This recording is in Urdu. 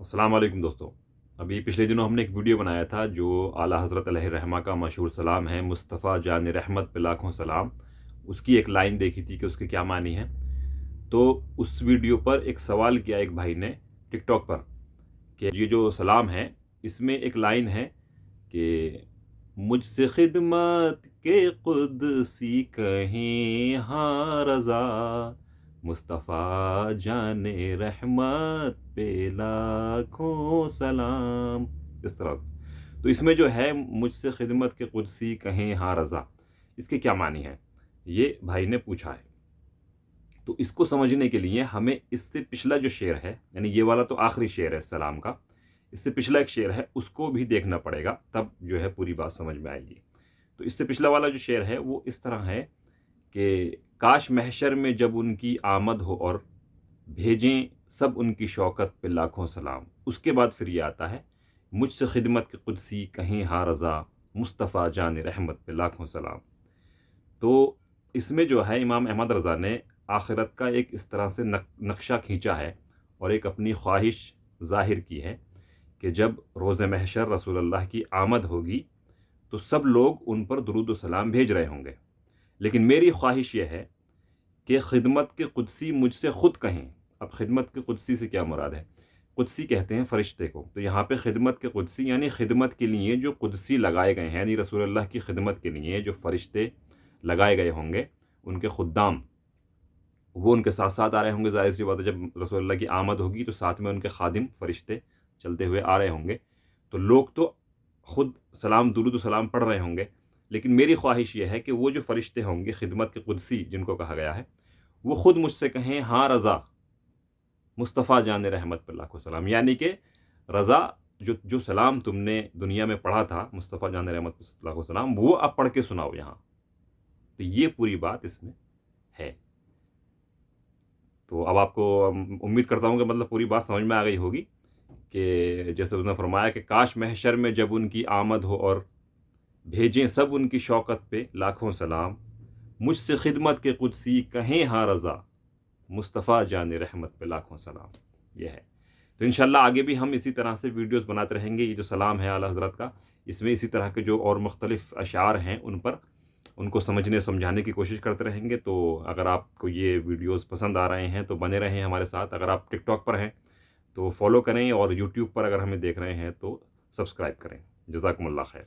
السلام علیکم دوستو. ابھی پچھلے دنوں ہم نے ایک ویڈیو بنایا تھا جو اعلیٰ حضرت علیہ رحمہ کا مشہور سلام ہے، مصطفیٰ جان رحمت پہ لاکھوں سلام. اس کی ایک لائن دیکھی تھی کہ اس کے کیا معنی ہیں. تو اس ویڈیو پر ایک سوال کیا ایک بھائی نے ٹک ٹاک پر کہ یہ جو سلام ہے اس میں ایک لائن ہے کہ مجھ سے خدمت کے قدسی کہیں ہاں رضا، مصطفیٰ جان رحمت پہ لاکھوں سلام. اس طرح تو اس میں جو ہے مجھ سے خدمت کے قدسی کہیں ہاں رضا، اس کے کیا معنی ہے یہ بھائی نے پوچھا ہے. تو اس کو سمجھنے کے لیے ہمیں اس سے پچھلا جو شعر ہے، یعنی یہ والا تو آخری شعر ہے سلام کا، اس سے پچھلا ایک شعر ہے اس کو بھی دیکھنا پڑے گا، تب جو ہے پوری بات سمجھ میں آئے گی. تو اس سے پچھلا والا جو شعر ہے وہ اس طرح ہے کہ کاش محشر میں جب ان کی آمد ہو اور بھیجیں سب ان کی شوکت پہ لاکھوں سلام. اس کے بعد پھر یہ آتا ہے مجھ سے خدمت کے قدسی کہیں ہاں رضا، مصطفیٰ جان رحمت پہ لاکھوں سلام. تو اس میں جو ہے امام احمد رضا نے آخرت کا ایک اس طرح سے نقشہ کھینچا ہے اور ایک اپنی خواہش ظاہر کی ہے کہ جب روز محشر رسول اللہ کی آمد ہوگی تو سب لوگ ان پر درود و سلام بھیج رہے ہوں گے، لیکن میری خواہش یہ ہے کہ خدمت کے قدسی مجھ سے خود کہیں. اب خدمت کے قدسی سے کیا مراد ہے؟ قدسی کہتے ہیں فرشتے کو، تو یہاں پہ خدمت کے قدسی یعنی خدمت کے لیے جو قدسی لگائے گئے ہیں، یعنی رسول اللہ کی خدمت کے لیے جو فرشتے لگائے گئے ہوں گے، ان کے خدام وہ ان کے ساتھ ساتھ آ رہے ہوں گے. ظاہر سی بات ہے جب رسول اللہ کی آمد ہوگی تو ساتھ میں ان کے خادم فرشتے چلتے ہوئے آ رہے ہوں گے. تو لوگ تو خود سلام درود و سلام پڑھ رہے ہوں گے، لیکن میری خواہش یہ ہے کہ وہ جو فرشتے ہوں گے خدمت کے قدسی جن کو کہا گیا ہے، وہ خود مجھ سے کہیں ہاں رضا، مصطفیٰ جان رحمت پہ لاکھوں سلام. یعنی کہ رضا جو سلام تم نے دنیا میں پڑھا تھا مصطفیٰ جان رحمت پہ لاکھوں سلام، وہ اب پڑھ کے سناؤ یہاں. تو یہ پوری بات اس میں ہے. تو اب آپ کو امید کرتا ہوں کہ مطلب پوری بات سمجھ میں آ گئی ہوگی کہ جیسے اس نے فرمایا کہ کاش محشر میں جب ان کی آمد ہو اور بھیجیں سب ان کی شوکت پہ لاکھوں سلام، مجھ سے خدمت کے قدسی کہیں ہاں رضا، مصطفیٰ جان رحمت پہ لاکھوں سلام. یہ ہے. تو انشاءاللہ آگے بھی ہم اسی طرح سے ویڈیوز بناتے رہیں گے. یہ جو سلام ہے اعلیٰ حضرت کا، اس میں اسی طرح کے جو اور مختلف اشعار ہیں ان کو سمجھنے سمجھانے کی کوشش کرتے رہیں گے. تو اگر آپ کو یہ ویڈیوز پسند آ رہے ہیں تو بنے رہیں ہمارے ساتھ. اگر آپ ٹک ٹاک پر ہیں تو فالو کریں، اور یوٹیوب پر اگر ہمیں دیکھ رہے ہیں تو سبسکرائب کریں. جزاکم اللہ خیر.